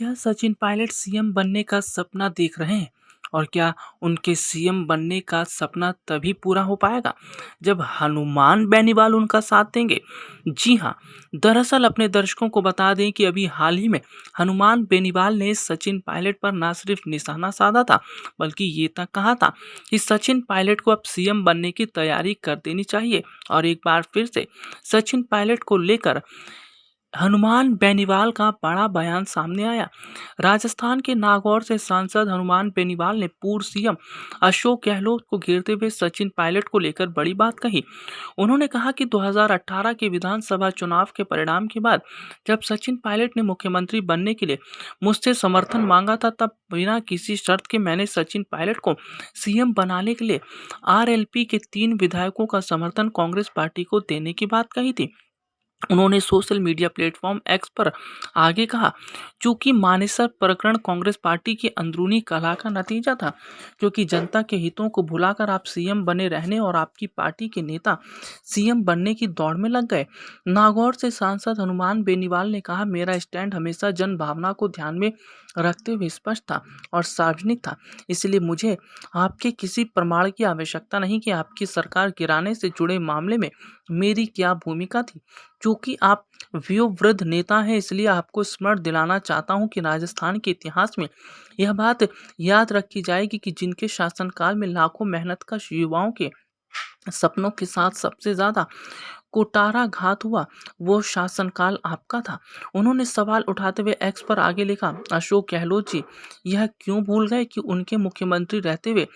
क्या सचिन पायलट सीएम बनने का सपना देख रहे हैं? और क्या उनके सीएम बनने का सपना तभी पूरा हो पाएगा जब हनुमान बेनीवाल उनका साथ देंगे? जी हाँ, दरअसल अपने दर्शकों को बता दें कि अभी हाल ही में हनुमान बेनीवाल ने सचिन पायलट पर न सिर्फ निशाना साधा था, बल्कि ये तक कहा था कि सचिन पायलट को अब सीएम बनने की तैयारी कर देनी चाहिए। और एक बार फिर से सचिन पायलट को लेकर हनुमान बेनीवाल का बड़ा बयान सामने आया। राजस्थान के नागौर से सांसद हनुमान बेनीवाल ने पूर्व सीएम अशोक गहलोत को घेरते हुए सचिन पायलट को लेकर बड़ी बात कही। उन्होंने कहा कि 2018 के विधानसभा चुनाव के परिणाम के बाद जब सचिन पायलट ने मुख्यमंत्री बनने के लिए मुझसे समर्थन मांगा था, तब बिना किसी शर्त के मैंने सचिन पायलट को सीएम बनाने के लिए आरएलपी के 3 विधायकों का समर्थन कांग्रेस पार्टी को देने की बात कही थी। उन्होंने सोशल मीडिया प्लेटफॉर्म एक्स पर आगे कहा, चूंकि मानेसर प्रकरण कांग्रेस पार्टी की अंदरूनी कलह का नतीजा था, क्योंकि जनता के हितों को भुलाकर आप सीएम बने रहने और आपकी पार्टी के नेता सीएम बनने की दौड़ में लग गए। नागौर से सांसद हनुमान बेनीवाल ने कहा, मेरा स्टैंड हमेशा जन भावना को ध्यान में रखते हुए स्पष्ट था और सार्वजनिक था, इसलिए मुझे आपके किसी प्रमाण की आवश्यकता नहीं कि आपकी सरकार गिराने से जुड़े मामले में मेरी क्या भूमिका थी। चूंकि आप वयोवृद्ध नेता हैं, इसलिए आपको स्मरण दिलाना चाहता हूं कि राजस्थान के इतिहास में यह बात याद रखी जाएगी कि जिनके शासनकाल में लाखों मेहनतकश युवाओं के सपनों के साथ सबसे ज्यादा कुटाराघात हुआ, वो शासनकाल आपका था। उन्होंने सवाल उठाते हुए एक्स पर आगे लिखा, अशोक गहलोत जी यह क्यों भूल गए कि उनके मुख्यमंत्री रहते हुए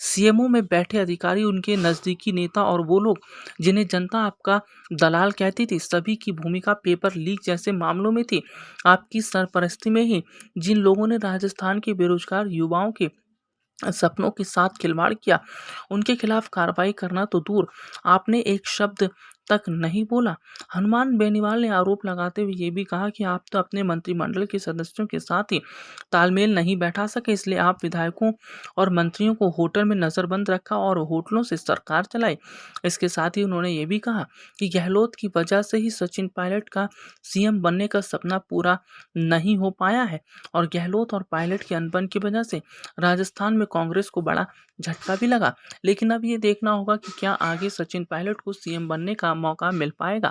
सीएमओ में बैठे अधिकारी, उनके नजदीकी नेता और वो लोग जिन्हें जनता आपका दलाल कहती थी, सभी की भूमिका पेपर लीक जैसे मामलों में थी। आपकी सरपरस्ती में ही जिन लोगों ने राजस्थान के बेरोजगार युवाओं के सपनों के साथ खिलवाड़ किया, उनके खिलाफ कार्रवाई करना तो दूर, आपने एक शब्द तक नहीं बोला। हनुमान बेनीवाल ने आरोप लगाते हुए ये भी कहा कि आप तो अपने मंत्रिमंडल के सदस्यों के साथ ही तालमेल नहीं बैठा सके, इसलिए आप विधायकों और मंत्रियों को होटल में नजरबंद रखा और होटलों से सरकार चलाई। इसके साथ ही उन्होंने ये भी कहा कि गहलोत की वजह से ही सचिन पायलट का सीएम बनने का सपना पूरा नहीं हो पाया है और गहलोत और पायलट की अनबन की वजह से राजस्थान में कांग्रेस को बड़ा झटका भी लगा। लेकिन अब ये देखना होगा कि क्या आगे सचिन पायलट को सीएम बनने का मौका मिल पाएगा।